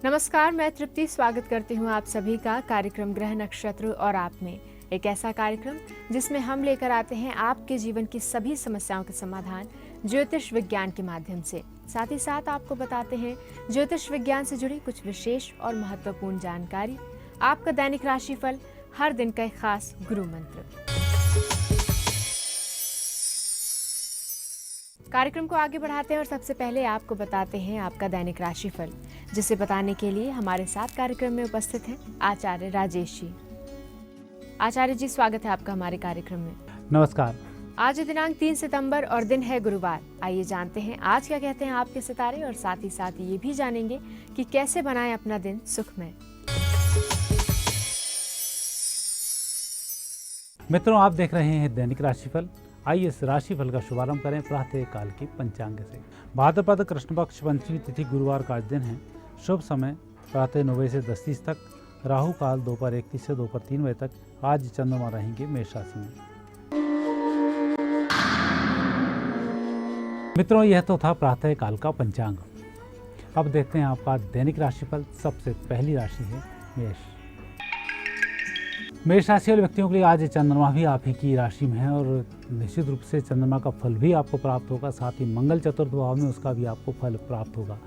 नमस्कार, मैं तृप्ति स्वागत करती हूँ आप सभी का कार्यक्रम ग्रह नक्षत्र और आप में। एक ऐसा कार्यक्रम जिसमें हम लेकर आते हैं आपके जीवन की सभी समस्याओं के समाधान ज्योतिष विज्ञान के माध्यम से। साथ ही साथ आपको बताते हैं ज्योतिष विज्ञान से जुड़ी कुछ विशेष और महत्वपूर्ण जानकारी, आपका दैनिक राशिफल, हर दिन का एक खास गुरु मंत्र। कार्यक्रम को आगे बढ़ाते हैं और सबसे पहले आपको बताते हैं आपका दैनिक राशिफल, जिसे बताने के लिए हमारे साथ कार्यक्रम में उपस्थित हैं आचार्य राजेश जी। आचार्य जी, स्वागत है आपका हमारे कार्यक्रम में। नमस्कार। आज दिनांक 3 सितंबर और दिन है गुरुवार। आइए जानते हैं आज क्या कहते हैं आपके सितारे और साथ ही साथ ये भी जानेंगे कि कैसे बनाएं अपना दिन सुखमय। मित्रों, आप देख रहे हैं दैनिक राशिफल। आइए इस राशिफल का शुभारंभ करें प्रातः काल की पंचांग से। भाद्रपद कृष्ण पक्ष पंचमी तिथि गुरुवार का दिन है। शुभ समय प्रातः 9 बजे से 10:30 तक, राहु काल दोपहर 1:30 से दोपहर 3 बजे तक। आज चंद्रमा रहेंगे मेष राशि में। मित्रों, यह तो था प्रातः काल का पंचांग। अब देखते हैं आपका दैनिक राशिफल। सबसे पहली राशि है मेष। मेष राशि वाले व्यक्तियों के लिए आज चंद्रमा भी आप ही की राशि में है और निश्चित रूप से चंद्रमा का फल भी आपको प्राप्त होगा। साथ ही मंगल चतुर्थ भाव में उसका भी आपको फल प्राप्त होगा।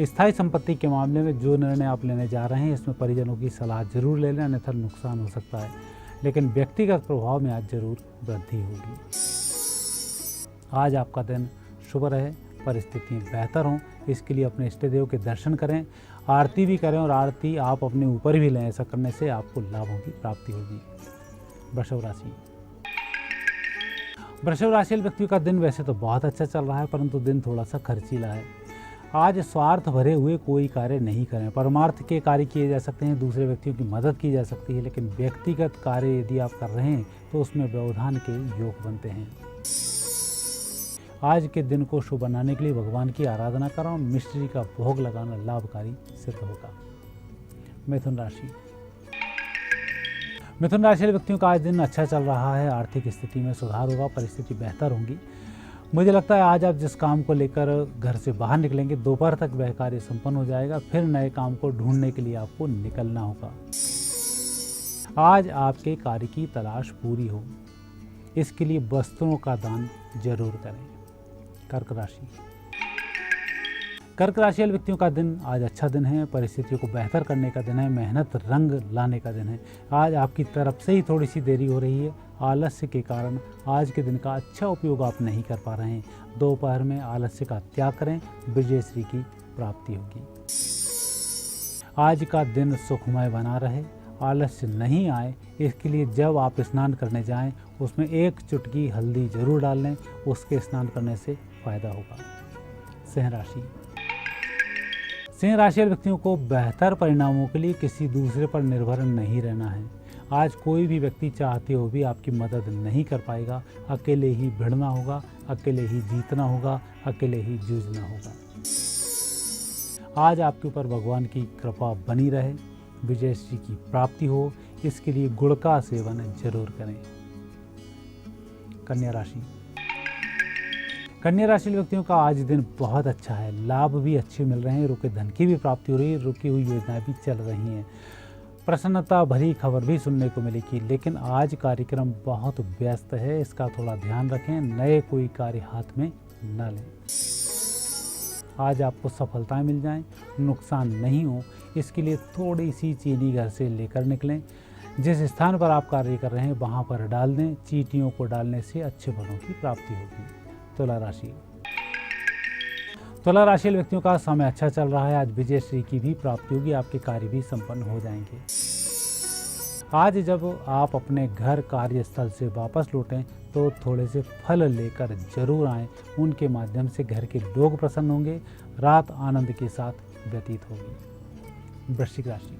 स्थायी संपत्ति के मामले में जो निर्णय आप लेने जा रहे हैं, इसमें परिजनों की सलाह जरूर ले लें, अन्यथा नुकसान हो सकता है। लेकिन व्यक्तिगत प्रभाव में आज जरूर वृद्धि होगी। आज आपका दिन शुभ रहे, परिस्थितियाँ बेहतर हों, इसके लिए अपने इष्ट देव के दर्शन करें, आरती भी करें और आरती आप अपने ऊपर भी लें। ऐसा करने से आपको लाभों की प्राप्ति होगी। वृषभ राशि। वृषभ राशि व्यक्तियों का दिन वैसे तो बहुत अच्छा चल रहा है, परंतु दिन थोड़ा सा खर्चीला है। आज स्वार्थ भरे हुए कोई कार्य नहीं करें। परमार्थ के कार्य किए जा सकते हैं, दूसरे व्यक्तियों की मदद की जा सकती है, लेकिन व्यक्तिगत कार्य यदि आप कर रहे हैं तो उसमें व्यवधान के योग बनते हैं। आज के दिन को शुभ बनाने के लिए भगवान की आराधना करें और मिश्री का भोग लगाना लाभकारी सिद्ध होगा। मिथुन राशि। मिथुन राशि व्यक्तियों का आज दिन अच्छा चल रहा है। आर्थिक स्थिति में सुधार होगा, परिस्थिति बेहतर होगी। मुझे लगता है आज आप जिस काम को लेकर घर से बाहर निकलेंगे, दोपहर तक वह कार्य संपन्न हो जाएगा। फिर नए काम को ढूंढने के लिए आपको निकलना होगा। आज आपके कार्य की तलाश पूरी हो, इसके लिए वस्त्रों का दान जरूर करें। कर्क राशि। कर्क राशि वाले व्यक्तियों का दिन आज अच्छा दिन है। परिस्थितियों को बेहतर करने का दिन है, मेहनत रंग लाने का दिन है। आज आपकी तरफ से ही थोड़ी सी देरी हो रही है। आलस्य के कारण आज के दिन का अच्छा उपयोग आप नहीं कर पा रहे हैं। दोपहर में आलस्य का त्याग करें, विजयश्री की प्राप्ति होगी। आज का दिन सुखमय बना रहे, आलस्य नहीं आए, इसके लिए जब आप स्नान करने जाएं उसमें 1 चुटकी हल्दी जरूर डाल लें। उसके स्नान करने से फायदा होगा। सिंह राशि। सिंह राशि वाले व्यक्तियों को बेहतर परिणामों के लिए किसी दूसरे पर निर्भर नहीं रहना है। आज कोई भी व्यक्ति चाहते हो भी आपकी मदद नहीं कर पाएगा। अकेले ही भिड़ना होगा, अकेले ही जीतना होगा, अकेले ही जूझना होगा। आज आपके ऊपर भगवान की कृपा बनी रहे, विजयश्री की प्राप्ति हो, इसके लिए गुड़ का सेवन जरूर करें। कन्या राशि। कन्या राशि व्यक्तियों का आज दिन बहुत अच्छा है। लाभ भी अच्छे मिल रहे हैं, रुके धन की भी प्राप्ति हो रही है, रुकी हुई योजनाएं भी चल रही हैं। प्रसन्नता भरी खबर भी सुनने को मिलेगी, लेकिन आज कार्यक्रम बहुत व्यस्त है, इसका थोड़ा ध्यान रखें। नए कोई कार्य हाथ में न लें। आज आपको सफलताएं मिल जाएं, नुकसान नहीं हो, इसके लिए थोड़ी सी चीनी घर से लेकर निकलें। जिस स्थान पर आप कार्य कर रहे हैं वहाँ पर डाल दें। चींटियों को डालने से अच्छे फलों की प्राप्ति होगी। तुला राशि। तुला राशि व्यक्तियों का समय अच्छा चल रहा है। आज विजयश्री की भी प्राप्ति होगी, आपके कार्य भी संपन्न हो जाएंगे। आज जब आप अपने घर कार्यस्थल से वापस लौटें तो थोड़े से फल लेकर जरूर आएं। उनके माध्यम से घर के लोग प्रसन्न होंगे, रात आनंद के साथ व्यतीत होगी। वृश्चिक राशि।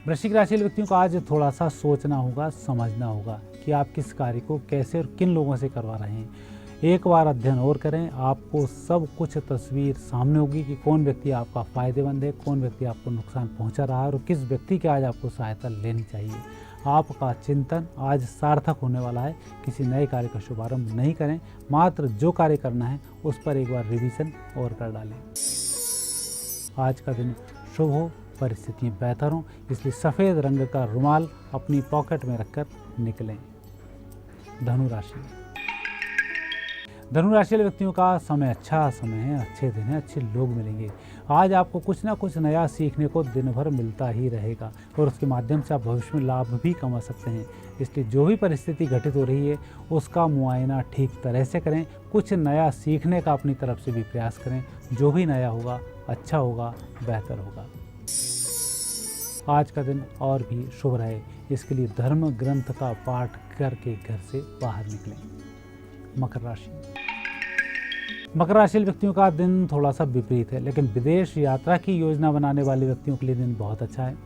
वृश्चिक राशि व्यक्तियों को आज थोड़ा सा सोचना होगा, समझना होगा कि आप किस कार्य को कैसे और किन लोगों से करवा रहे हैं। एक बार अध्ययन और करें, आपको सब कुछ तस्वीर सामने होगी कि कौन व्यक्ति आपका फायदेमंद है, कौन व्यक्ति आपको नुकसान पहुंचा रहा है और किस व्यक्ति की आज आपको सहायता लेनी चाहिए। आपका चिंतन आज सार्थक होने वाला है। किसी नए कार्य का शुभारंभ नहीं करें, मात्र जो कार्य करना है उस पर एक बार रिवीजन और कर डालें। आज का दिन शुभ हो, परिस्थितियाँ बेहतर हों, इसलिए सफ़ेद रंग का रुमाल अपनी पॉकेट में रखकर निकलें। धनु राशि। धनु राशि वाले व्यक्तियों का समय अच्छा समय है, अच्छे दिन है, अच्छे लोग मिलेंगे। आज आपको कुछ ना कुछ नया सीखने को दिन भर मिलता ही रहेगा और उसके माध्यम से आप भविष्य में लाभ भी कमा सकते हैं। इसलिए जो भी परिस्थिति घटित हो रही है उसका मुआयना ठीक तरह से करें, कुछ नया सीखने का अपनी तरफ से भी प्रयास करें। जो भी नया होगा अच्छा होगा, बेहतर होगा। आज का दिन और भी शुभ रहे, इसके लिए धर्म ग्रंथ का पाठ करके घर से बाहर निकलें। मकर राशि। मकर राशि व्यक्तियों का दिन थोड़ा सा विपरीत है, लेकिन विदेश यात्रा की योजना बनाने वाले व्यक्तियों के लिए दिन बहुत अच्छा है।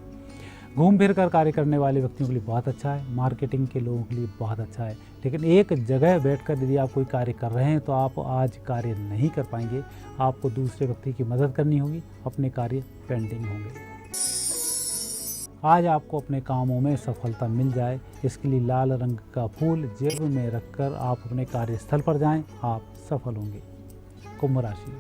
घूम फिर कर कार्य करने वाले व्यक्तियों के लिए बहुत अच्छा है। मार्केटिंग के लोगों के लिए बहुत अच्छा है। लेकिन एक जगह बैठकर यदि आप कोई कार्य कर रहे हैं तो आप आज कार्य नहीं कर पाएंगे। आपको दूसरे व्यक्ति की मदद करनी होगी, अपने कार्य पेंडिंग होंगे। आज आपको अपने कामों में सफलता मिल जाए, इसके लिए लाल रंग का फूल जेब में रखकर आप अपने कार्यस्थल पर जाएं, आप सफल होंगे। कुंभ राशि।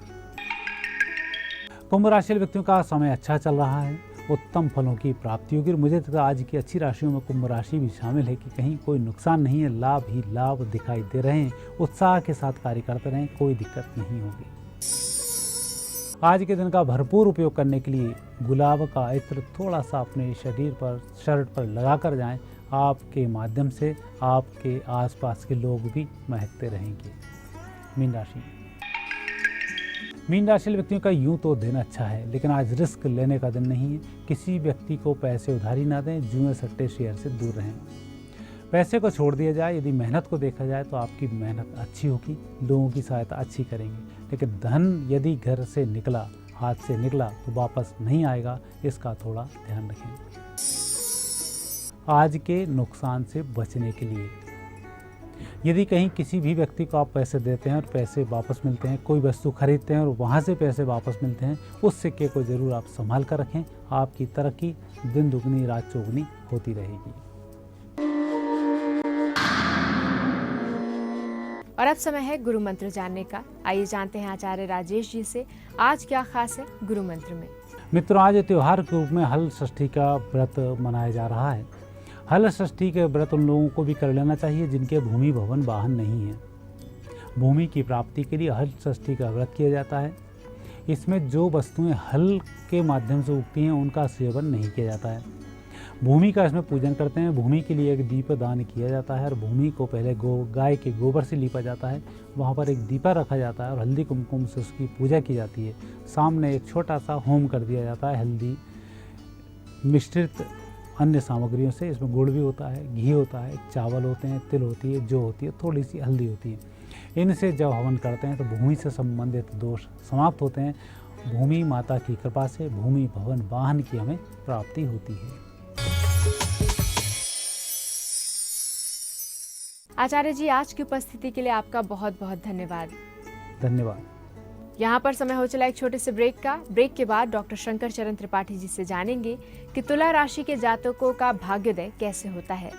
कुंभ राशि व्यक्तियों का समय अच्छा चल रहा है, उत्तम फलों की प्राप्ति होगी। मुझे तो आज की अच्छी राशियों में कुंभ राशि भी शामिल है कि कहीं कोई नुकसान नहीं है, लाभ ही लाभ दिखाई दे रहे हैं। उत्साह के साथ कार्य करते रहें, कोई दिक्कत नहीं होगी। आज के दिन का भरपूर उपयोग करने के लिए गुलाब का इत्र थोड़ा सा अपने शरीर पर, शर्ट पर लगाकर जाएं। आपके माध्यम से आपके आसपास के लोग भी महकते रहेंगे। मीन राशि। मीन राशि व्यक्तियों का यूं तो दिन अच्छा है, लेकिन आज रिस्क लेने का दिन नहीं है। किसी व्यक्ति को पैसे उधारी ना दें, जुए सट्टे शेयर से दूर रहें। पैसे को छोड़ दिया जाए। यदि मेहनत को देखा जाए तो आपकी मेहनत अच्छी होगी, लोगों की सहायता अच्छी करेंगे। लेकिन धन यदि घर से निकला, हाथ से निकला तो वापस नहीं आएगा, इसका थोड़ा ध्यान रखें। आज के नुकसान से बचने के लिए यदि कहीं किसी भी व्यक्ति को आप पैसे देते हैं और पैसे वापस मिलते हैं, कोई वस्तु खरीदते हैं और वहाँ से पैसे वापस मिलते हैं, उस सिक्के को जरूर आप संभाल कर रखें। आपकी तरक्की दिन दुगनी रात चौगुनी होती रहेगी। और अब समय है गुरु मंत्र जानने का। आइए जानते हैं आचार्य राजेश जी से आज क्या खास है गुरु मंत्र में। मित्रों, आज त्योहार के रूप में हल षष्ठी का व्रत मनाया जा रहा है। हल षष्ठी के व्रत उन लोगों को भी कर लेना चाहिए जिनके भूमि भवन वाहन नहीं है। भूमि की प्राप्ति के लिए हल षष्ठी का व्रत किया जाता है। इसमें जो वस्तुएं हल के माध्यम से उगती हैं उनका सेवन नहीं किया जाता है। भूमि का इसमें पूजन करते हैं। भूमि के लिए एक दीप दान किया जाता है और भूमि को पहले गाय के गोबर से लीपा जाता है। वहाँ पर एक दीपा रखा जाता है और हल्दी कुमकुम से उसकी पूजा की जाती है। सामने एक छोटा सा होम कर दिया जाता है हल्दी मिश्रित अन्य सामग्रियों से। इसमें गुड़ भी होता है, घी होता है, चावल होते हैं, तिल होती है, जौ होती है, थोड़ी सी हल्दी होती है। इनसे जब हवन करते हैं तो भूमि से संबंधित दोष समाप्त होते हैं। भूमि माता की कृपा से भूमि भवन वाहन की हमें प्राप्ति होती है। आचार्य जी, आज की उपस्थिति के लिए आपका बहुत बहुत धन्यवाद। धन्यवाद। यहाँ पर समय हो चला एक छोटे से ब्रेक का। ब्रेक के बाद डॉक्टर शंकर चरण त्रिपाठी जी से जानेंगे कि तुला राशि के जातकों का भाग्योदय कैसे होता है,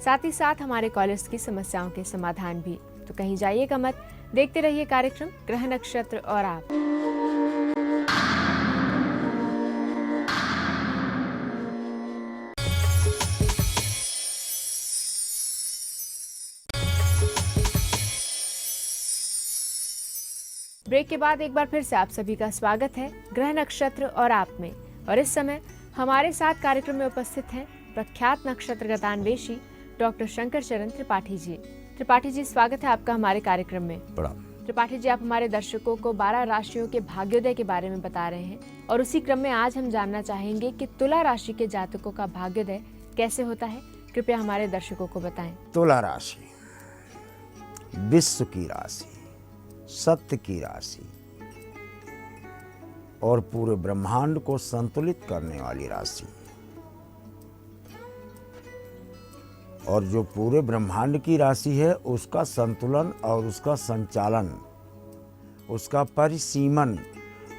साथ ही साथ हमारे कॉलर्स की समस्याओं के समाधान भी। तो कहीं जाइएगा मत, देखते रहिए कार्यक्रम ग्रह नक्षत्र और आप। ब्रेक के बाद एक बार फिर से आप सभी का स्वागत है ग्रह नक्षत्र और आप में। और इस समय हमारे साथ कार्यक्रम में उपस्थित हैं प्रख्यात नक्षत्र गतान्वेषी डॉक्टर शंकर चरण त्रिपाठी जी। त्रिपाठी जी, स्वागत है आपका हमारे कार्यक्रम में। त्रिपाठी जी, आप हमारे दर्शकों को 12 राशियों के भाग्योदय के बारे में बता रहे हैं और उसी क्रम में आज हम जानना चाहेंगे कि तुला राशि के जातकों का भाग्योदय कैसे होता है। कृपया हमारे दर्शकों को बताएं। तुला राशि विश्व की राशि, सत्य की राशि और पूरे ब्रह्मांड को संतुलित करने वाली राशि। और जो पूरे ब्रह्मांड की राशि है उसका संतुलन और उसका संचालन, उसका परिसीमन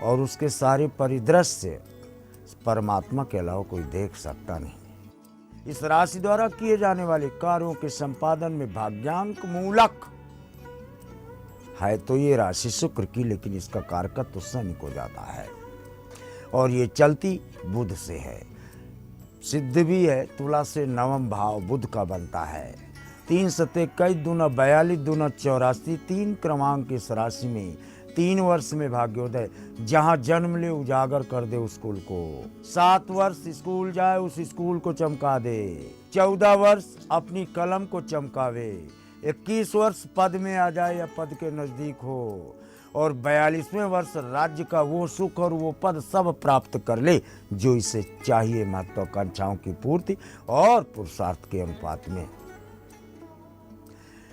और उसके सारे परिदृश्य परमात्मा के अलावा कोई देख सकता नहीं। इस राशि द्वारा किए जाने वाले कार्यों के संपादन में भाग्यांक मूलक है तो ये राशि शुक्र की, लेकिन इसका कारकत्व शनि को जाता है। और ये चलती बुध से है। सिद्ध भी है, तुला से नवम भाव बुध का बनता है। 3 सते 21 दूना 42 दूना 84, 3 क्रमांक इस राशि में 3 वर्ष में भाग्योदय, जहां जन्म ले उजागर कर दे उस स्कूल को। 7 वर्ष स्कूल जाए उस स्कूल को चमका दे। 14 वर्ष अपनी कलम को चमकावे। 21 वर्ष पद में आ जाए या पद के नजदीक हो, और 42वें वर्ष राज्य का वो सुख और वो पद सब प्राप्त कर ले जो इसे चाहिए, महत्वाकांक्षाओं की पूर्ति और पुरुषार्थ के अनुपात में।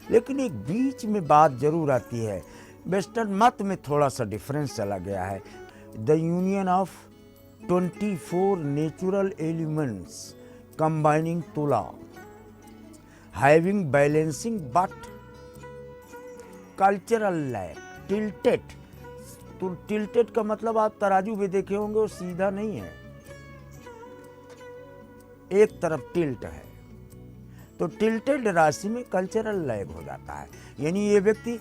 लेकिन एक बीच में बात जरूर आती है, वेस्टर्न मत में थोड़ा सा डिफरेंस चला गया है। The union of 24 natural elements combining Tula having balancing but cultural lack tilted. तो टिल्टेड का मतलब आप तराजू भी देखे होंगे, वो सीधा नहीं है, एक तरफ टिल्ट है। तो टिल्टेड राशि में कल्चरल लैग हो जाता है, यानी ये व्यक्ति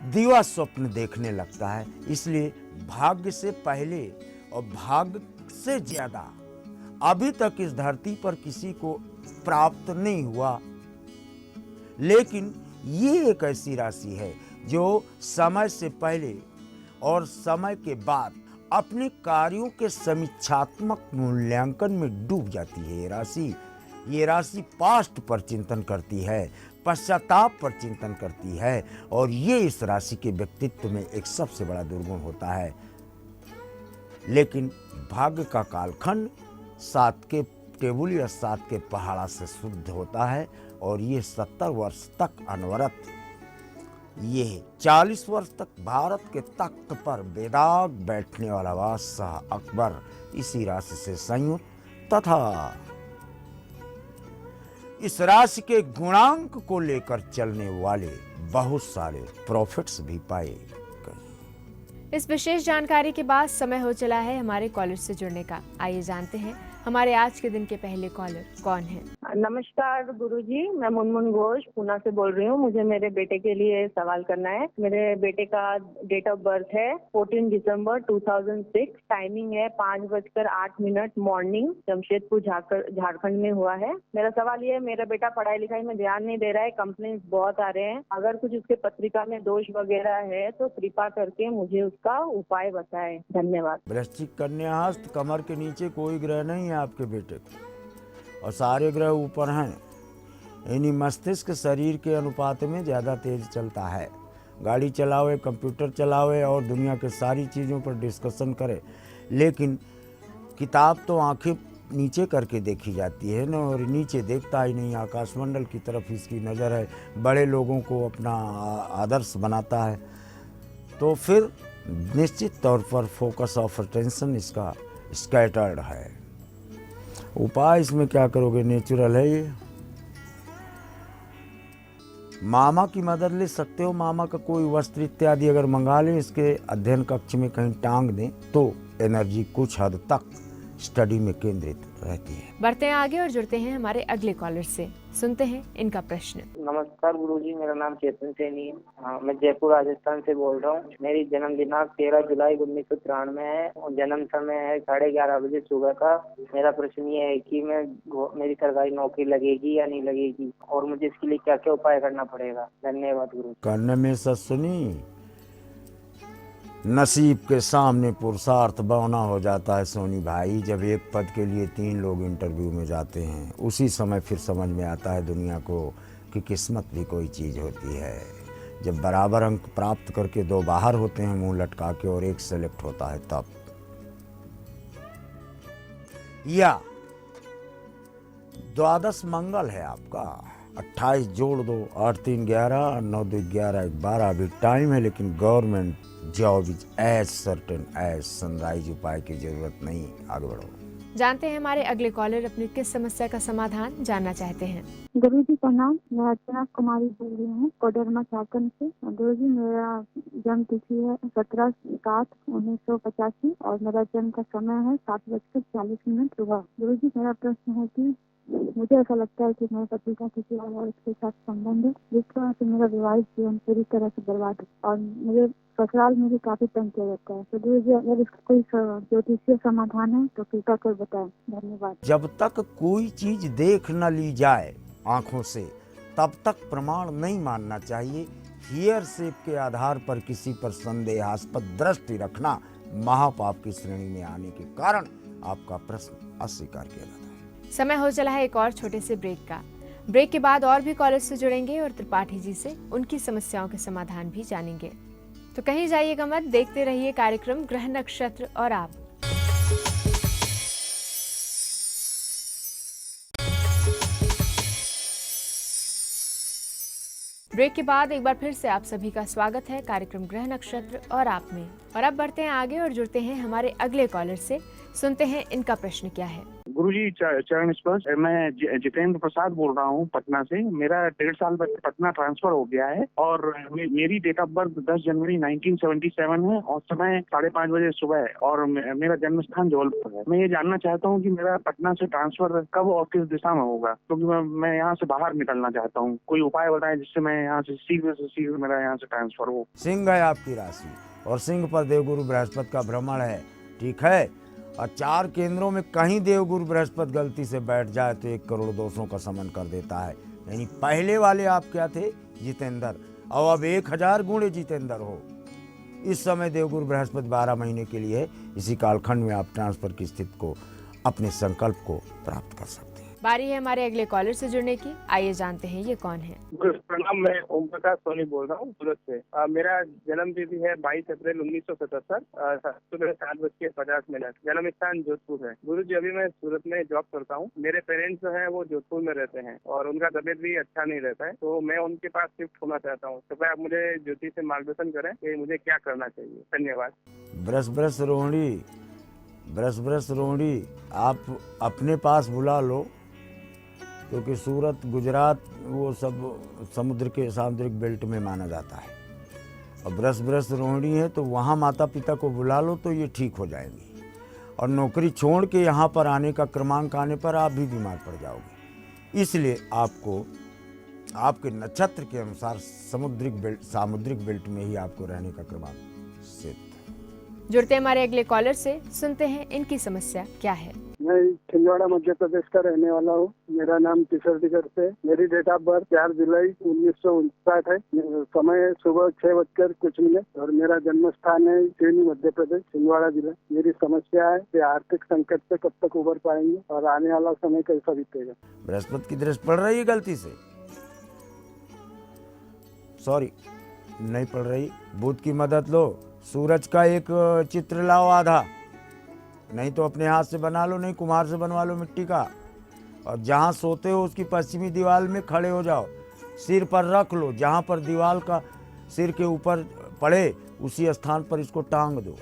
दिवा स्वप्न देखने लगता है। इसलिए भाग्य से पहले और भाग्य से ज्यादा अभी तक इस धरती पर किसी को प्राप्त नहीं हुआ। लेकिन ये एक ऐसी राशि है जो समय से पहले और समय के बाद अपने कार्यों के समीक्षात्मक मूल्यांकन में डूब जाती है। ये राशि पास्ट पर चिंतन करती है, पश्चाताप पर चिंतन करती है, और ये इस राशि के व्यक्तित्व में एक सबसे बड़ा दुर्गुण होता है। लेकिन भाग्य का कालखंड 7 के टेबुल या 7 के पहाड़ा से शुद्ध होता है, और ये 70 वर्ष तक अनवरत, ये 40 वर्ष तक भारत के तख्त पर बेदाग बैठने वाला बादशाह अकबर इसी राशि से संयुक्त तथा इस राशि के गुणांक को लेकर चलने वाले बहुत सारे प्रॉफिट्स भी पाए गए। इस विशेष जानकारी के बाद समय हो चला है हमारे कॉलर से जुड़ने का। आइए जानते हैं हमारे आज के दिन के पहले कॉलर कौन है। नमस्कार गुरुजी, मैं मुनमुन घोष पूना से बोल रही हूँ। मुझे मेरे बेटे के लिए सवाल करना है। मेरे बेटे का डेट ऑफ बर्थ है 14 दिसंबर 2006। टाइमिंग है 5:08 मॉर्निंग। जमशेदपुर झारखंड में हुआ है। मेरा सवाल ये है, मेरा बेटा पढ़ाई लिखाई में ध्यान नहीं दे रहा है, कंप्लेंट्स बहुत आ रहे हैं। अगर कुछ उसके पत्रिका में दोष वगैरह है तो कृपा करके मुझे उसका उपाय बताएं। धन्यवाद। वृश्चिक कन्या हस्त, कमर के नीचे कोई ग्रह नहीं है आपके बेटे को, और सारे ग्रह ऊपर हैं, यानी मस्तिष्क शरीर के अनुपात में ज़्यादा तेज चलता है। गाड़ी चलावे, कंप्यूटर चलावे और दुनिया के सारी चीज़ों पर डिस्कशन करे, लेकिन किताब तो आंखें नीचे करके देखी जाती है ना, और नीचे देखता ही नहीं। आकाशमंडल की तरफ इसकी नज़र है, बड़े लोगों को अपना आदर्श बनाता है, तो फिर निश्चित तौर पर फोकस ऑफ अटेंशन इसका स्कैटर्ड है। उपाय इसमें क्या करोगे, नेचुरल है ये। मामा की मदद ले सकते हो, मामा का कोई वस्त्र इत्यादि अगर मंगा लें, इसके अध्ययन कक्ष में कहीं टांग दें तो एनर्जी कुछ हद तक स्टडी में केंद्रित रहती है। बढ़ते हैं आगे और जुड़ते हैं हमारे अगले कॉलर से। सुनते हैं इनका प्रश्न। नमस्कार गुरुजी, मेरा नाम चेतन सैनी है। मैं जयपुर राजस्थान से बोल रहा हूँ। मेरी जन्म दिनांक 13 जुलाई 1993 है और जन्म समय है 11:30 बजे सुबह का। मेरा प्रश्न ये है कि मेरी सरकारी नौकरी लगेगी या नहीं लगेगी, और मुझे इसके लिए क्या क्या उपाय करना पड़ेगा। धन्यवाद गुरु। करने में सुनी, नसीब के सामने पुरुषार्थ बौना हो जाता है सोनी भाई। जब एक पद के लिए 3 लोग इंटरव्यू में जाते हैं, उसी समय फिर समझ में आता है दुनिया को कि किस्मत भी कोई चीज़ होती है। जब बराबर अंक प्राप्त करके 2 बाहर होते हैं मुंह लटका के और 1 सेलेक्ट होता है तब। या द्वादश मंगल है आपका, 28 जोड़ दो, 8 3 11, 9 2 11, 12 अभी टाइम है, लेकिन government job is as certain as sunrise. उपाय की जरूरत नहीं, आगे बढ़ो। जानते हैं हमारे अगले कॉलर अपनी किस समस्या का समाधान जानना चाहते हैं। गुरु जी प्रणाम, मैं अर्चना कुमारी बोल रही हूँ कोडरमा झारखंड से। गुरु जी, मेरा जन्म तिथि है 17/7/1985 और मेरा जन्म का समय है 7:40 सुबह। गुरु जी, मेरा प्रश्न है कि मुझे ऐसा लगता है कि मेरे पति का किसी और औरत के साथ संबंध है, जिसकी वजह से मेरा विवाहित जीवन पूरी तरह से बर्बाद है और मुझे ससुराल में भी काफी तंग किया जाता है। तो गुरु जी, अगर इसका कोई ज्योतिषीय समाधान है तो कृपा कर बताएं। धन्यवाद। जब तक कोई चीज देख न ली जाए आंखों से, तब तक प्रमाण नहीं मानना चाहिए। हियर सेप के आधार पर किसी पर संदेहास्पद दृष्टि रखना महापाप की श्रेणी में आने के कारण आपका प्रश्न अस्वीकार किया जाता है। समय हो चला है एक और छोटे से ब्रेक का। ब्रेक के बाद और भी कॉलर से जुड़ेंगे और त्रिपाठी जी से उनकी समस्याओं के समाधान भी जानेंगे। तो कहीं जाइएगा मत, देखते रहिए कार्यक्रम ग्रह नक्षत्र और आप। ब्रेक के बाद एक बार फिर से आप सभी का स्वागत है कार्यक्रम ग्रह नक्षत्र और आप में। और अब बढ़ते हैं आगे और जुड़ते हैं हमारे अगले कॉलर से। सुनते हैं इनका प्रश्न क्या है। गुरुजी चरण स्पर्श, मैं जितेंद्र प्रसाद बोल रहा हूँ पटना से। मेरा 1.5 साल पहले पटना ट्रांसफर हो गया है और मेरी डेट ऑफ बर्थ 10 जनवरी 1977 है और समय 5:30 बजे सुबह है और मेरा जन्म स्थान जबलपुर है। मैं ये जानना चाहता हूँ कि मेरा पटना से ट्रांसफर कब और किस दिशा में होगा, क्योंकि मैं यहाँ से बाहर निकलना चाहता हूँ। कोई उपाय बताएं जिससे मैं यहाँ से शीघ्र मेरा यहाँ से ट्रांसफर हो। सिंह है आपकी राशि और सिंह पर देवगुरु बृहस्पति का भ्रमण है, ठीक है। और 4 केंद्रों में कहीं देवगुरु बृहस्पति गलती से बैठ जाए तो 1 करोड़ दोषों का समन कर देता है। यानी पहले वाले आप क्या थे, जितेंद्र, और अब 1000 गुणे जितेंद्र हो। इस समय देवगुरु बृहस्पति 12 महीने के लिए इसी कालखंड में आप ट्रांसफर की स्थिति को, अपने संकल्प को प्राप्त कर सकते हैं। बारी है हमारे अगले कॉलर से जुड़ने की। आइए जानते हैं ये कौन है। प्रणाम, मैं ओम प्रकाश सोनी बोल रहा हूँ सूरत से। मेरा जन्म तिथि है 22 अप्रैल 1977, सुबह 7:50। जन्म स्थान जोधपुर है। गुरु जी, अभी मैं सूरत में जॉब करता हूँ। मेरे पेरेंट्स जो है वो जोधपुर में रहते हैं और उनका तबियत भी अच्छा नहीं रहता है, तो मैं उनके पास शिफ्ट होना चाहता हूँ। कृपया आप मुझे ज्योतिष से मार्गदर्शन करें कि मुझे क्या करना चाहिए। धन्यवाद। ब्रस रोहिणी आप अपने पास बुला लो, क्योंकि सूरत, गुजरात वो सब सामुद्रिक बेल्ट में माना जाता है। और ब्रस रोहिणी है तो वहाँ माता पिता को बुला लो तो ये ठीक हो जाएंगी। और नौकरी छोड़ के यहाँ पर आने का क्रमांक आने पर आप भी बीमार पड़ जाओगे। इसलिए आपको आपके नक्षत्र के अनुसार सामुद्रिक बेल्ट में ही आपको रहने का क्रमांक सिद्ध। जुड़ते हमारे अगले कॉलर से, सुनते हैं इनकी समस्या क्या है। मैं छिंदवाड़ा मध्य प्रदेश का रहने वाला हूँ। मेरा नाम किशोर से। मेरी डेट ऑफ बर्थ 4 जुलाई 1959 है। समय सुबह 6:00 और मेरा जन्म स्थान है सेनी मध्य प्रदेश, छिंदवाड़ा जिला। मेरी समस्या है कि आर्थिक संकट से कब तक उबर पाएंगे और आने वाला समय कैसा बीतेगा। बृहस्पति की दृष्टि पड़ रही है गलती से, सॉरी नहीं पड़ रही। बुध की मदद लो, सूरज का एक चित्र लाओ आधा, नहीं तो अपने हाथ से बना लो, नहीं कुम्हार से बनवा लो मिट्टी का। और जहाँ सोते हो उसकी पश्चिमी दीवार में खड़े हो जाओ, सिर पर रख लो, जहाँ पर दीवार का सिर के ऊपर पड़े उसी स्थान पर इसको टांग दो।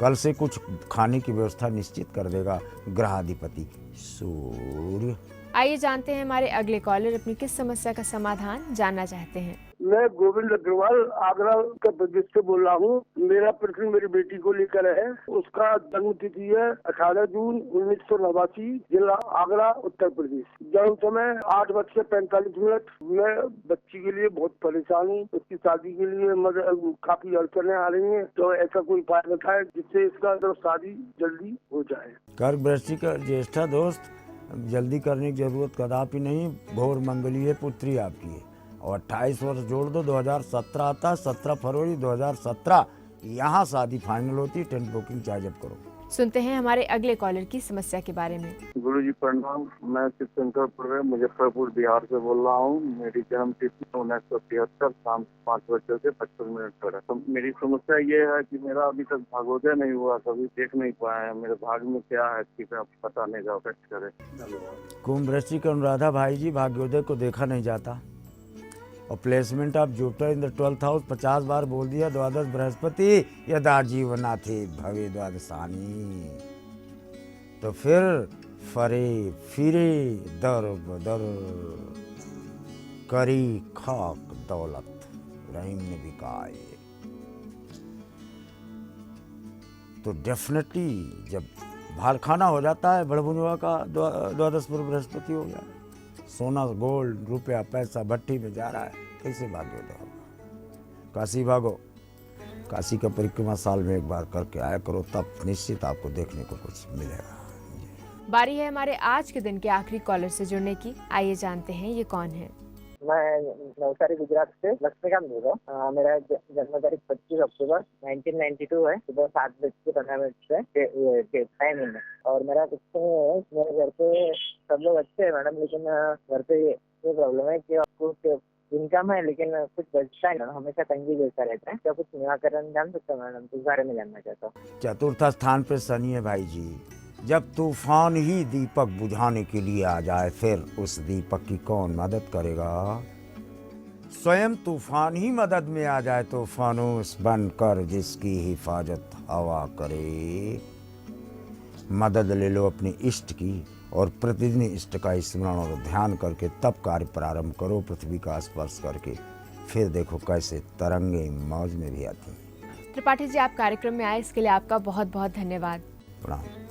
कल से कुछ खाने की व्यवस्था निश्चित कर देगा ग्रहाधिपति सूर्य। आइए जानते हैं हमारे अगले कॉलर अपनी किस समस्या का समाधान जानना चाहते हैं। मैं गोविंद अग्रवाल आगरा उत्तर प्रदेश से बोल रहा हूँ। मेरा प्रश्न मेरी बेटी को लेकर है। उसका जन्म तिथि है 18 जून 1989, जिला आगरा उत्तर प्रदेश। जन्म समय 8:45। मैं बच्ची के लिए बहुत परेशान हूँ। उसकी शादी के लिए काफी अड़चने आ रही हैं, तो ऐसा कोई उपाय बताए जिससे इसका शादी जल्दी हो जाए। कर्क वृश्चिक का ज्येष्ठा दोस्त, जल्दी करने की जरूरत कदापि नहीं। घोर मंगलीय पुत्री आपकी है और 28 वर्ष जोड़ दो, 2017 आता है, 17 फरवरी 2017 यहाँ शादी फाइनल होती है। टेंट बुकिंग चाहे जब करो। सुनते हैं हमारे अगले कॉलर की समस्या के बारे में। गुरुजी प्रणाम, मैं शिवशंकरपुर मुजफ्फरपुर बिहार से बोल रहा हूँ। मेरी जन्म तिथि 1973, शाम 5:55 पर है। तो मेरी समस्या ये है कि मेरा अभी तक भाग्योदय नहीं हुआ, कभी देख नहीं पाए हैं। मेरे भाग्य में क्या है कि पता नहीं जा करे। धन्यवाद। कुंभ वृश्चिक अनुराधा भाई जी, भाग्योदय को देखा नहीं जाता। और placement of Jupiter in the 12th house 50 बार बोल दिया। द्वादश बृहस्पति यदा जीवनाथे भवे द्वादशानी। तो फिर फरे फिरे दर बदर करी खाक दौलत रहीम ने बिकाए। तो डेफिनेटली जब भालखाना हो जाता है, बड़बुनिया का द्वादश पर बृहस्पति हो गया, सोना गोल्ड रुपया पैसा भट्टी में जा रहा है, कैसे भाग्योदय होगा। काशी भागो, काशी का परिक्रमा साल में एक बार करके आया करो, तब निश्चित आपको देखने को कुछ मिलेगा। बारी है हमारे आज के दिन के आखिरी कॉलर से जुड़ने की। आइए जानते हैं ये कौन है। मैं नवसारी गुजरात से लक्ष्मीकांत बोल रहा हूँ। मेरा जन्म तारीख 25 अक्टूबर 1992 है, सुबह 7:15 से टाइमिंग है। और मेरा कुछ नहीं है, मेरे घर पे सब लोग अच्छे हैं मैडम, लेकिन घर पे ये प्रॉब्लम है कि आपको इनकम है लेकिन कुछ बचता है ना, हमेशा तंगी जैसा रहता है। क्या कुछ निराकरण जान सकते हो मैडम? इस बारे में जानना चाहता हूँ। चतुर्थ स्थान पे शनि है भाई जी। जब तूफान ही दीपक बुझाने के लिए आ जाए, फिर उस दीपक की कौन मदद करेगा? स्वयं तूफान ही मदद में आ जाए तो फानूस बनकर जिसकी हिफाजत हवा करे। मदद ले लो अपने इष्ट की, और प्रतिदिन इष्ट का स्मरण और ध्यान करके तब कार्य प्रारंभ करो, पृथ्वी का स्पर्श करके। फिर देखो कैसे तरंगे मौज में भी आती हैं। त्रिपाठी जी, आप कार्यक्रम में आए इसके लिए आपका बहुत बहुत धन्यवाद। प्रणाम।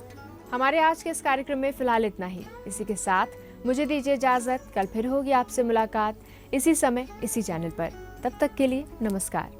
हमारे आज के इस कार्यक्रम में फिलहाल इतना ही। इसी के साथ मुझे दीजिए इजाजत। कल फिर होगी आपसे मुलाकात इसी समय इसी चैनल पर। तब तक के लिए नमस्कार।